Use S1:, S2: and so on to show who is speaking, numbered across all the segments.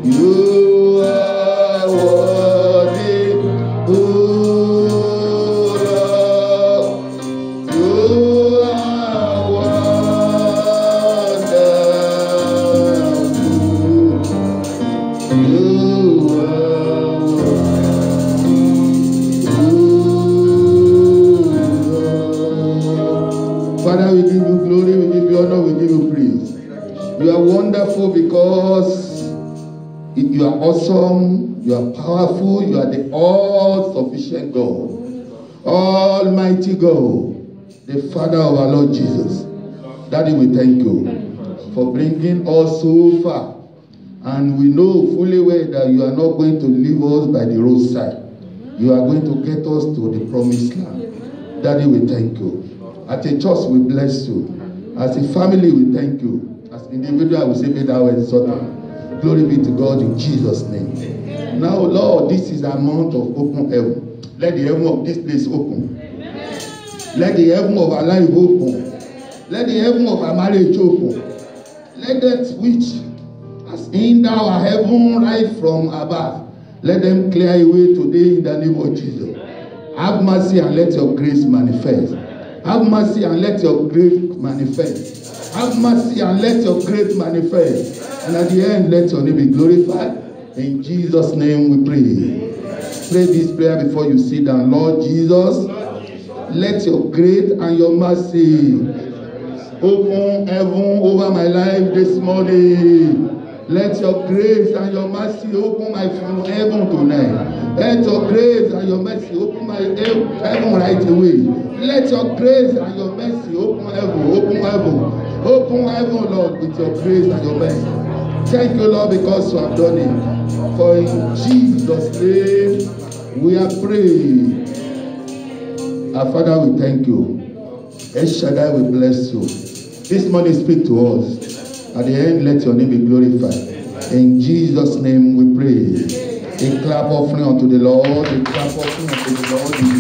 S1: You are worthy, O Lord. You are wonderful. You are wonderful. Father, we give you glory, we give you honor, we give you praise. You are wonderful because you are awesome, you are powerful, you are the all-sufficient God, Almighty God, the Father of our Lord Jesus. Daddy, we thank you for bringing us so far. And we know fully well that you are not going to leave us by the roadside. You are going to get us to the promised land. Daddy, we thank you. As a church, we bless you. As a family, we thank you. As individual, we say, may thou exalted. Glory be to God in Jesus' name. Now, Lord, this is a month of open heaven. Let the heaven of this place open. Let the heaven of our life open. Let the heaven of our marriage open. Let that which has hindered our heaven right from above, let them clear away today in the name of Jesus. Have mercy and let your grace manifest. Have mercy and let your grace manifest. Have mercy and let your grace manifest. And at the end, let your name be glorified. In Jesus' name we pray. Pray this prayer before you sit down. Lord Jesus, let your grace and your mercy open heaven over my life this morning. Let your grace and your mercy open my heaven tonight. Let your grace and your mercy open my heaven right away. Let your grace and your mercy open heaven, open heaven. Open heaven, Lord, with your grace and your mercy. Thank you, Lord, because you have done it. For in Jesus' name we are praying. Our Father, we thank you. El Shaddai, we bless you. This morning, speak to us. At the end, let your name be glorified. In Jesus' name we pray. A clap offering unto the Lord. A clap offering unto the Lord. In the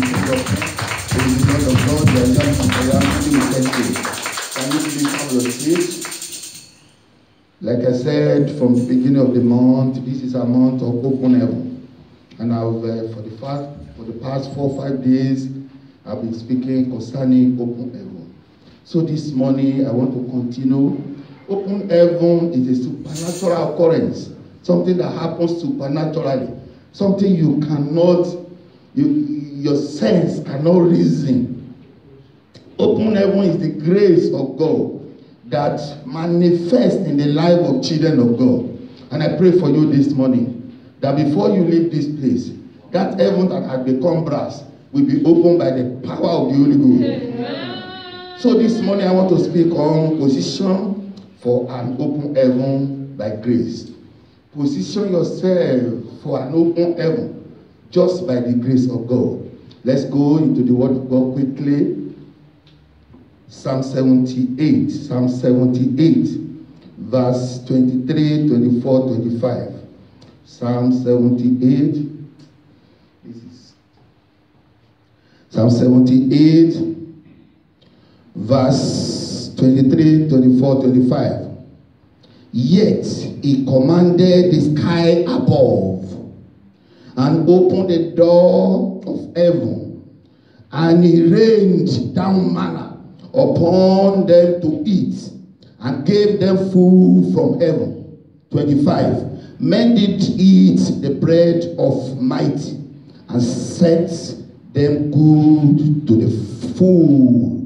S1: name of God, the reality, we thank you. Can you please have your seat? Like I said from the beginning of the month, this is a month of open heaven. And I've for the past 4 or 5 days, I've been speaking concerning open heaven. So this morning, I want to continue. Open heaven is a supernatural occurrence, something that happens supernaturally, something you cannot, your sense cannot reason. Open heaven is the grace of God that manifests in the life of children of God. And I pray for you this morning that before you leave this place, that heaven that has become brass will be opened by the power of the Holy Ghost. So this morning I want to speak on position for an open heaven by grace. Position yourself for an open heaven just by the grace of God. Let's go into the word of God quickly. Psalm 78, verse 23, 24, 25. Psalm 78. This is Psalm 78, verse 23, 24, 25. Yet he commanded the sky above and opened the door of heaven, and he rained down manna upon them to eat, and gave them food from heaven. 25. Men did eat the bread of might, and set them good to the full.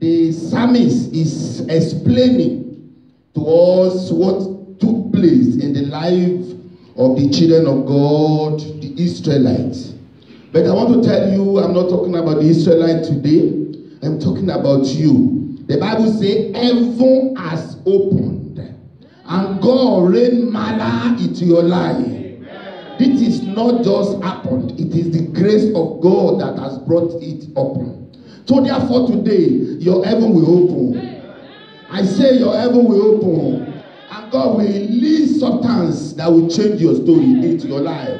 S1: The psalmist is explaining to us what took place in the life of the children of God, the Israelites. But I want to tell you, I'm not talking about the Israelites today. I'm talking about you. The Bible says heaven has opened and God rained manna into your life. This is not just happened. It is the grace of God that has brought it open. So therefore today, your heaven will open. I say your heaven will open. And God will release substance that will change your story into your life.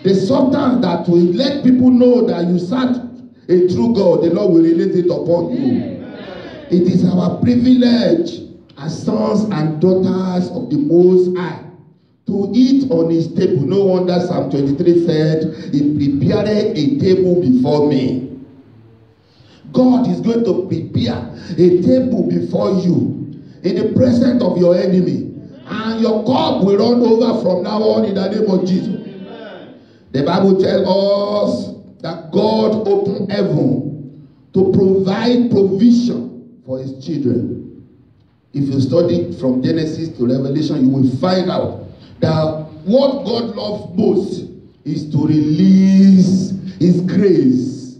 S1: The substance that will let people know that you serve a true God, the Lord will release it upon you. It is our privilege as sons and daughters of the Most High to eat on his table. No wonder Psalm 23 said, he prepared a table before me. God is going to prepare a table before you in the presence of your enemy. And your cup will run over from now on in the name of Jesus. Amen. The Bible tells us that God opened heaven to provide provision for his children. If you study from Genesis to Revelation, you will find out that what God loves most is to release his grace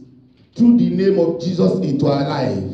S1: through the name of Jesus into our life.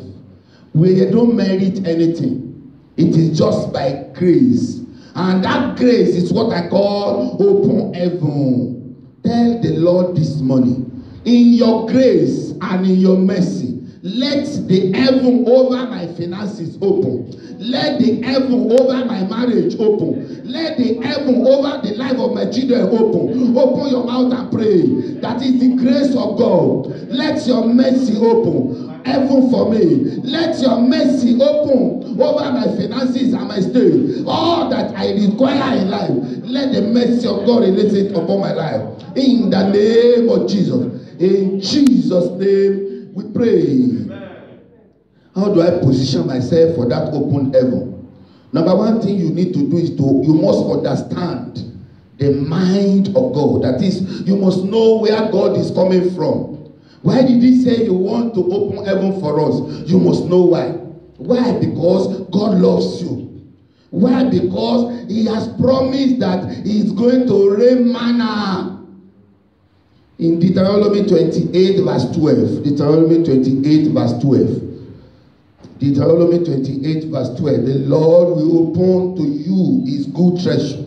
S1: We don't merit anything. It is just by grace. And that grace is what I call open heaven. Tell the Lord this morning, in your grace and in your mercy, let the heaven over my finances open. Let the heaven over my marriage open. Let the heaven over the life of my children open. Open your mouth and pray. That is the grace of God. Let your mercy open heaven for me. Let your mercy open over my finances and my state. All that I require in life, let the mercy of God release it upon my life. In the name of Jesus. In Jesus' name we pray. How do I position myself for that open heaven? Number one thing you need to do is you must understand the mind of God. That is, you must know where God is coming from. Why did he say you want to open heaven for us? You must know why. Why? Because God loves you. Why? Because he has promised that he is going to rain manna. In Deuteronomy 28 verse 12. Deuteronomy 28 verse 12. Deuteronomy 28 verse 12. The Lord will open to you his good treasure,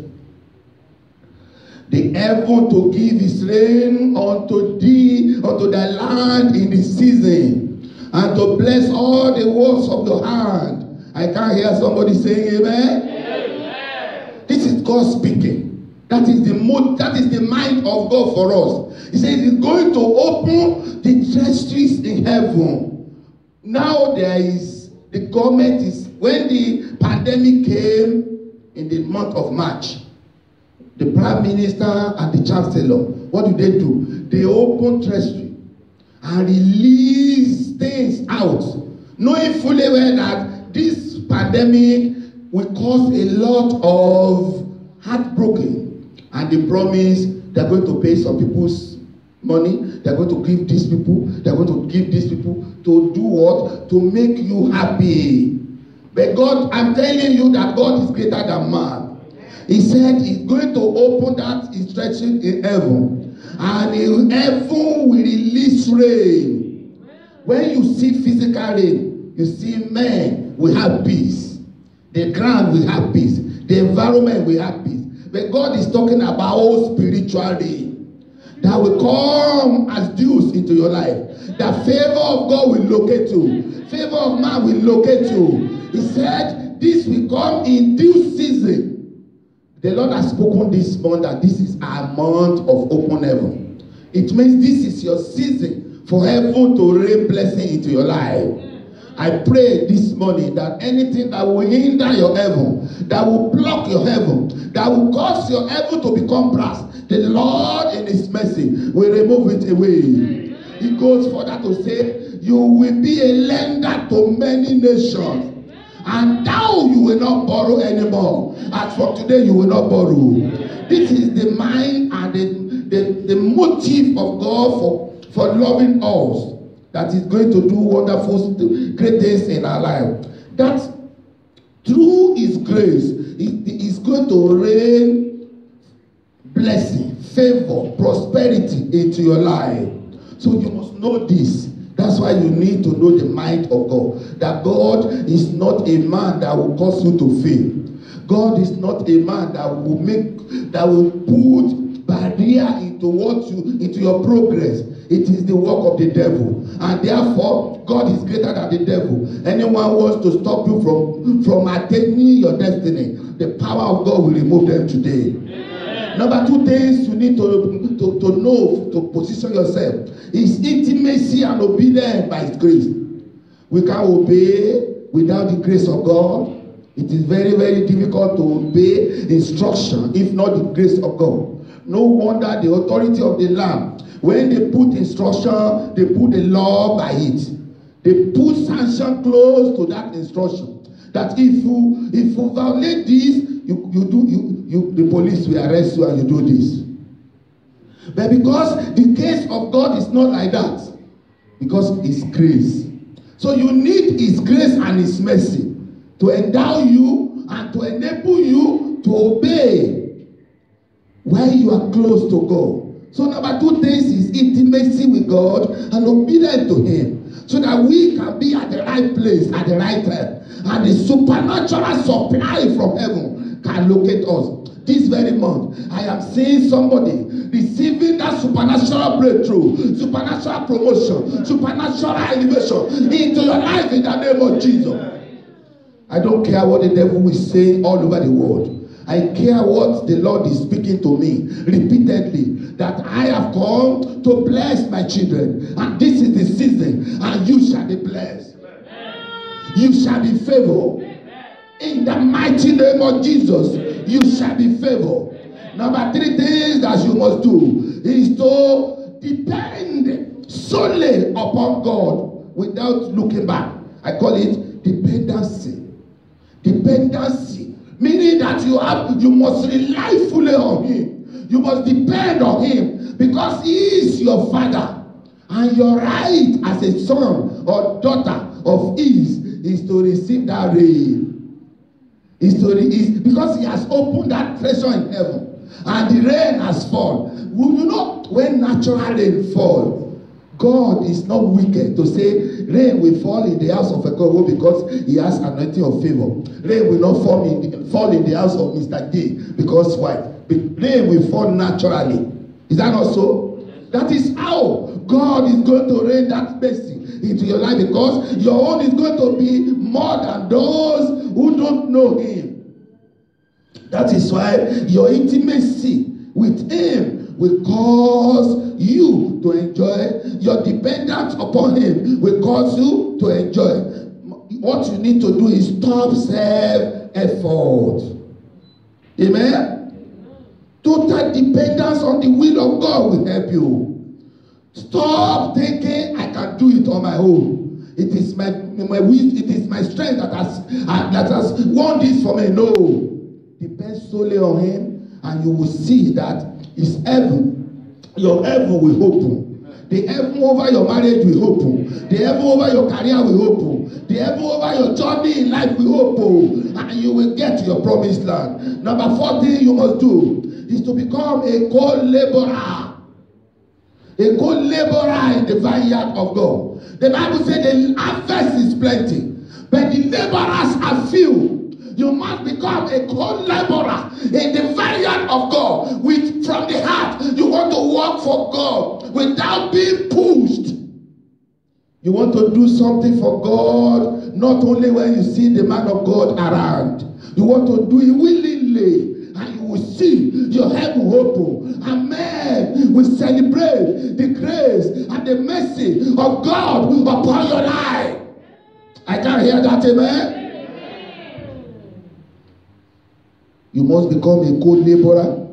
S1: the heaven to give his rain unto thee, unto thy land in the season, and to bless all the works of your hand. I can't hear somebody saying amen. Amen. This is God speaking. That is the mind of God for us. He says he's going to open the treasuries in heaven. Now the government is, when the pandemic came in the month of March, the Prime Minister and the Chancellor, what do? They open treasury and release things out, knowing fully well that this pandemic will cause a lot of heartbroken. And they promise they're going to pay some people's money, they're going to give these people, they're going to give these people to do what? To make you happy. But God, I'm telling you that God is greater than man. He said he's going to open that instruction in heaven. And in heaven will release rain. When you see physical rain, you see men will have peace. The ground will have peace. The environment will have peace. But God is talking about spiritual rain that will come as dews into your life. The favor of God will locate you. Favor of man will locate you. He said this will come in due season. The Lord has spoken this month that this is our month of open heaven. It means this is your season for heaven to rain blessing into your life. I pray this morning that anything that will hinder your heaven, that will block your heaven, that will cause your heaven to become brass, the Lord in his mercy will remove it away. He goes further to say, you will be a lender to many nations, and now you will not borrow anymore. As from today, you will not borrow. This is the mind and the motive of God for loving us. That is going to do wonderful, great things in our life. That through his grace, he is going to rain blessing, favor, prosperity into your life. So you must know this. That's why you need to know the mind of God. That God is not a man that will cause you to fail. God is not a man that will put barrier into your progress. It is the work of the devil. And therefore, God is greater than the devil. Anyone wants to stop you from attaining your destiny, the power of God will remove them today. Amen. Number two things you need to know to position yourself is intimacy and obedience by his grace. We can't obey without the grace of God. It is very, very difficult to obey instruction if not the grace of God. No wonder the authority of the Lamb, when they put instruction, they put the law by it. They put sanction close to that instruction. That if you violate this, the police will arrest you and you do this. But because the case of God is not like that, because it's grace. So you need His grace and His mercy to endow you and to enable you to obey when you are close to God. So number 2 things is intimacy with God and obedience to Him, so that we can be at the right place at the right time, and the supernatural supply from heaven can locate us. This very month, I am seeing somebody receiving that supernatural breakthrough, supernatural promotion, supernatural elevation into your life in the name of Jesus. I don't care what the devil will say all over the world. I care what the Lord is speaking to me repeatedly, that I have come to bless my children, and this is the season, and you shall be blessed. You shall be favored. In the mighty name of Jesus, you shall be favored. Number 3 things that you must do is to depend solely upon God without looking back. I call it dependency. Dependency. Meaning that you must rely fully on Him. You must depend on Him because He is your Father. And your right as a son or daughter of His is to receive that rain. Because He has opened that treasure in heaven. And the rain has fallen. You know, when natural rain falls, God is not wicked to say rain will fall in the house of a God because he has anointing of favor. Rain will not fall in the house of Mr. G because why? Rain will fall naturally. Is that not so? That is how God is going to rain that blessing into your life, because your own is going to be more than those who don't know Him. That is why your intimacy with Him will cause you to enjoy. Your dependence upon Him will cause you to enjoy. What you need to do is stop self-effort. Amen? Total dependence on the will of God will help you. Stop thinking I can do it on my own. It is my it is my strength that has won this for me. No. Depend solely on Him, and you will see that His heaven, your heaven will open. The heaven over your marriage will open. The heaven over your career will open. The heaven over your journey in life will open. And you will get to your promised land. Number 4 thing you must do is to become a co-laborer. A co-laborer in the vineyard of God. The Bible says the harvest is plenty, but the laborers are few. You must become a co-laborer in the vineyard of God. From the heart, you want to work for God without being pushed. You want to do something for God, not only when you see the man of God around. You want to do it willingly, and you will see your heaven open. And men will celebrate the grace and the mercy of God upon your life. I can't hear that, amen? You must become a co-laborer,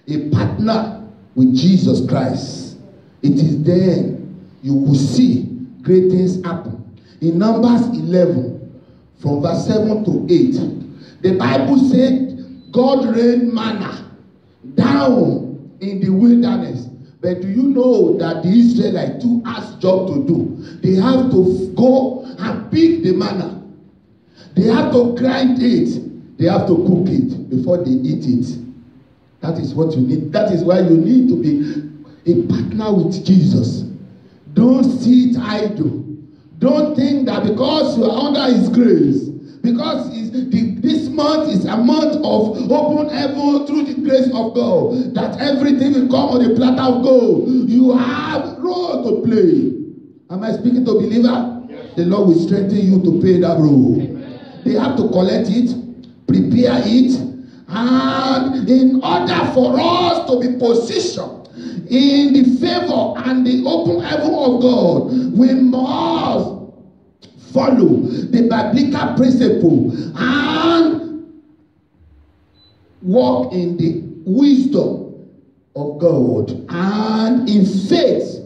S1: a partner with Jesus Christ. It is then you will see great things happen. In Numbers 11, from verse 7 to 8, the Bible said God rained manna down in the wilderness. But do you know that the Israelites too has job to do? They have to go and pick the manna. They have to grind it. They have to cook it before they eat it. That is what you need. That is why you need to be a partner with Jesus. Don't sit idle. Don't think that because you are under His grace, because this month is a month of open heaven through the grace of God, that everything will come on the platter of gold. You have a role to play. Am I speaking to believer? Yes. The Lord will strengthen you to play that role. Amen. They have to collect it, prepare it, and in order for us to be positioned in the favor and the open heaven of God, we must follow the biblical principle and walk in the wisdom of God and in faith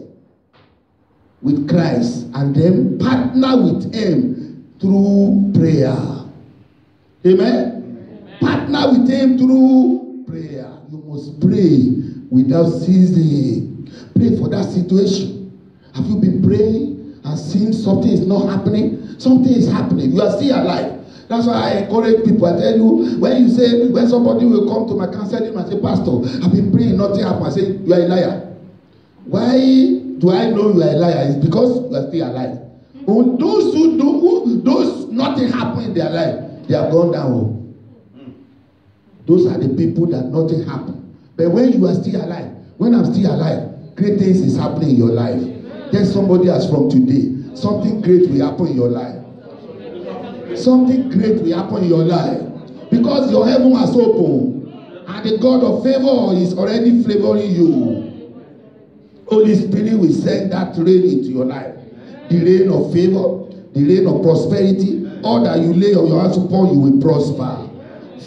S1: with Christ, and then partner with him through prayer. Amen? Partner with him through prayer. You must pray without ceasing. Pray for that situation. Have you been praying and seen something is not happening? Something is happening. You are still alive. That's why I encourage people. I tell you, when somebody will come to my counseling and say, Pastor, I've been praying, nothing happened. I say, you are a liar. Why do I know you are a liar? It's because you are still alive. Those nothing happened in their life, they have gone down. Those are the people that nothing happened. But when you are still alive, when I'm still alive, great things is happening in your life. Then somebody else from today, something great will happen in your life. Something great will happen in your life. Because your heaven has opened. And the God of favor is already favoring you. Holy Spirit will send that rain into your life. The rain of favor, the rain of prosperity. All that you lay on your hands upon, you will prosper.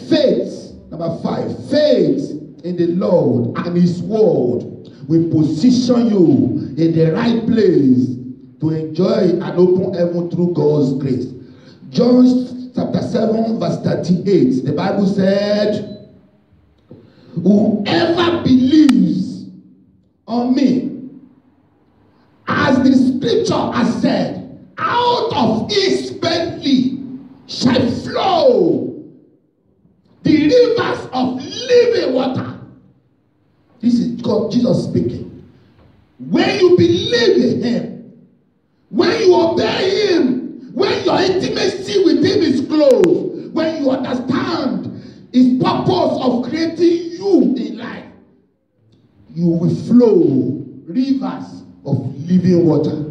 S1: Faith, number 5. Faith in the Lord and His word will position you in the right place to enjoy an open heaven through God's grace. John chapter 7 verse 38, the Bible said, whoever believes on me, as the scripture has said, out of his belly shall flow the rivers of living water. This is God, Jesus speaking. When you believe in him, when you obey him, when your intimacy with him is close, when you understand his purpose of creating you in life, you will flow rivers of living water.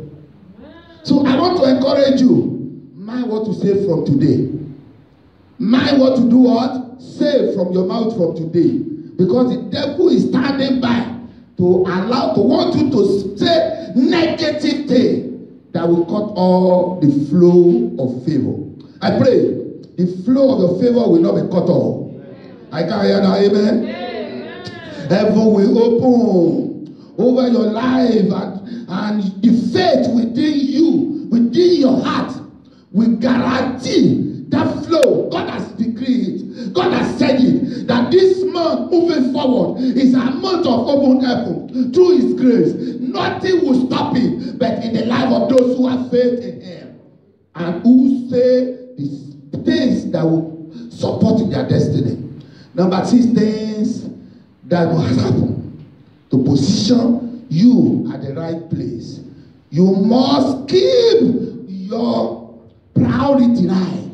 S1: So I want to encourage you, mind what to say from today. Mind what to do what? Say from your mouth from today. Because the devil is standing by to want you to say negative things that will cut all the flow of favor. I pray the flow of your favor will not be cut off. I can't hear that. Amen. Heaven will open over your life, and the faith within you, within your heart, will guarantee that flow. God has decreed it. God has said it, that this month moving forward is a month of open heaven through his grace. Nothing will stop it, but in the life of those who have faith in him and who say the things that will support their destiny. Number 6 things that will happen to position you at the right place. You must keep your priority right.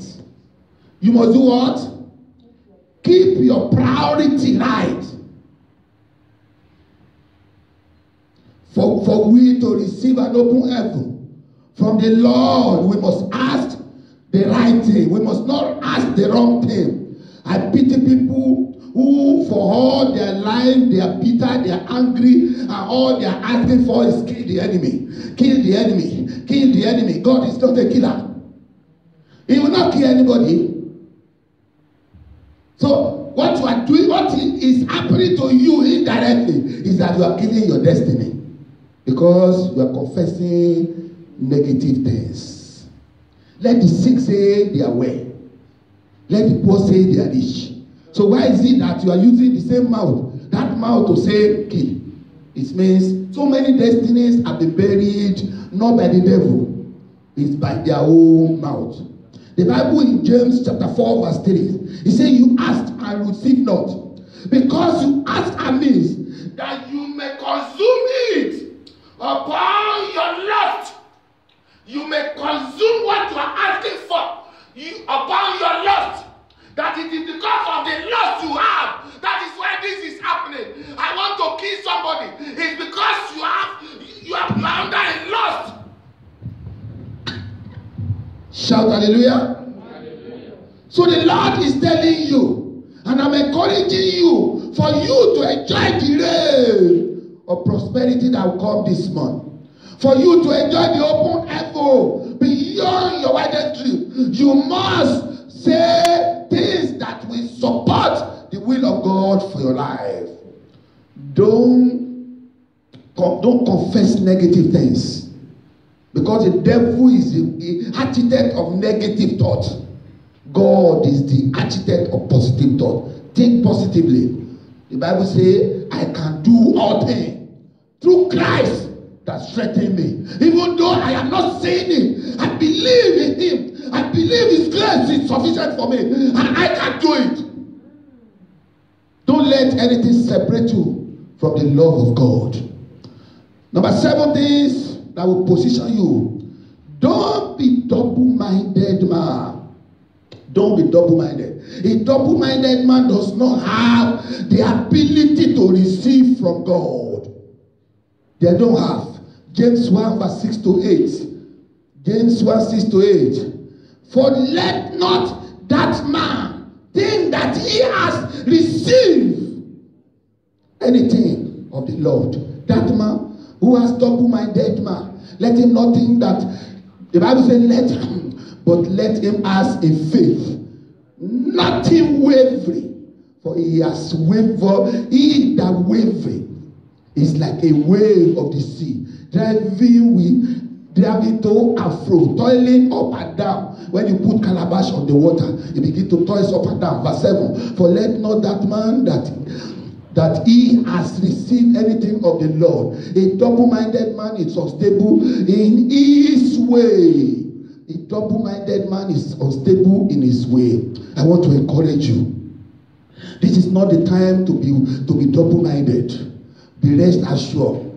S1: You must do what? Keep your priority right. For we to receive an open heaven from the Lord, we must ask the right thing. We must not ask the wrong thing. I pity people who for all their life they are bitter, they are angry, and all they are asking for is kill the enemy. Kill the enemy. Kill the enemy. God is not a killer. He will not kill anybody. So what you are doing, what is happening to you indirectly is that you are killing your destiny. Because you are confessing negative things. Let the sick say they are well. Let the poor say they are rich. So why is it that you are using the same mouth, that mouth to say kill? It means so many destinies have been buried, not by the devil. It's by their own mouth. The Bible in James chapter 4 verse 3, it says, you ask and receive not, because you ask amiss, that you may consume it upon your lust. You may consume what you are asking for upon your lust. That it is because of the lust you have. That is why this is happening. I want to kill somebody. It's because you are under in lust. Shout hallelujah. Hallelujah. So the Lord is telling you, and I'm encouraging you, for you to enjoy the rain of prosperity that will come this month. For you to enjoy the open heaven beyond your wildest dream. You must say things that will support the will of God for your life. Don't confess negative things, because the devil is the architect of negative thought. God is the architect of positive thought. Think positively. The Bible says, I can do all things through Christ that strengthens me. Even though I am not seeing it, I believe in him. I believe his grace is sufficient for me, and I can do it. Don't let anything separate you from the love of God. Number 7 things that will position you. Don't be double-minded man. Don't be double-minded. A double-minded man does not have the ability to receive from God. They don't have. James 1 verse 6 to 8. James 1 6 to 8. For let not that man think that he has received anything of the Lord. That man who has double-minded man, let him not think that, the Bible says, let him, but let him ask in faith, nothing wavering, for he has wavered. He that wavering is like a wave of the sea, driving to and fro, toiling up and down. When you put calabash on the water, you begin to toil up and down. Verse 7. For let not that man that he has received anything of the Lord. A double-minded man is unstable in his way. A double-minded man is unstable in his way. I want to encourage you. This is not the time to be double-minded. Be rest assured.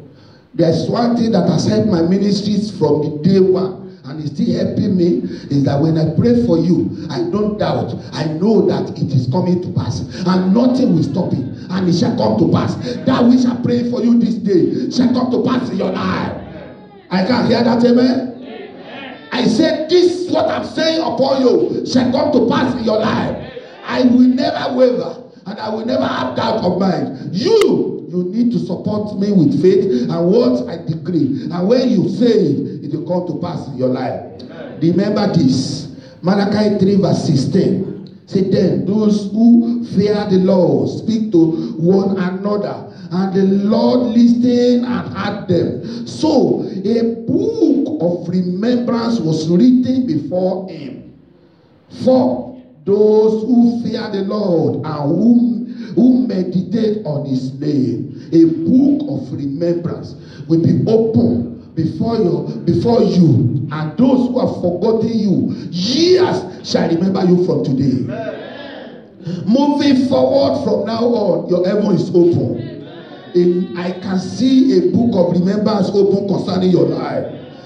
S1: There's one thing that has helped my ministries from the day one, and is still helping me, is that when I pray for you, I don't doubt. I know that it is coming to pass, and nothing will stop it, and it shall come to pass. That which I pray for you this day shall come to pass in your life. I can hear that, amen? I said, this what I'm saying upon you shall come to pass in your life. I will never waver, and I will never have doubt of mind. You need to support me with faith and what I decree. And when you say it, it will come to pass in your life. Amen. Remember this. Malachi 3 verse 16. Say, then those who fear the Lord speak to one another, and the Lord listened and heard them. So a book of remembrance was written before him for those who fear the Lord and who meditate on his name. A book of remembrance will be open before you, and those who have forgotten you, years shall remember you from today. Amen. Moving forward from now on, your heaven is open. Amen. I can see a book of remembrance open concerning your life,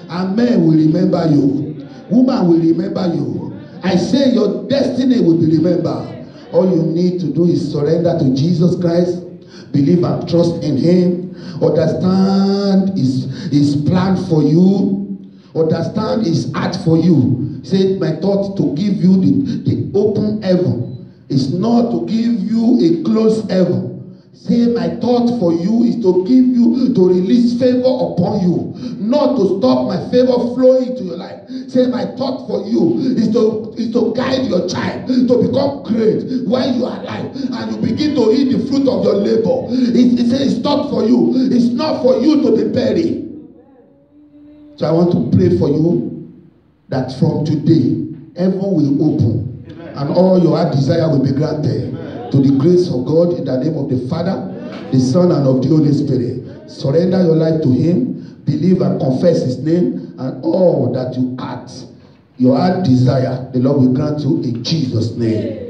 S1: and men will remember you. Woman will remember you. I say your destiny will be remembered. All you need to do is surrender to Jesus Christ, believe and trust in him, understand his plan for you, understand his heart for you. Say, my thought to give you the open heaven is not to give you a closed heaven. Say, my thought for you is to give you, to release favor upon you, not to stop my favor flowing to your life. Say, my thought for you is to guide your child to become great when you are alive, and you begin to eat the fruit of your labor. It's not for you. It's not for you to be buried. So I want to pray for you that from today, heaven will open. Amen. And all your heart desire will be granted. Amen. To the grace of God, in the name of the Father, the Son, and of the Holy Spirit. Surrender your life to him. Believe and confess his name, and all that you ask, your heart desire, the Lord will grant you in Jesus' name.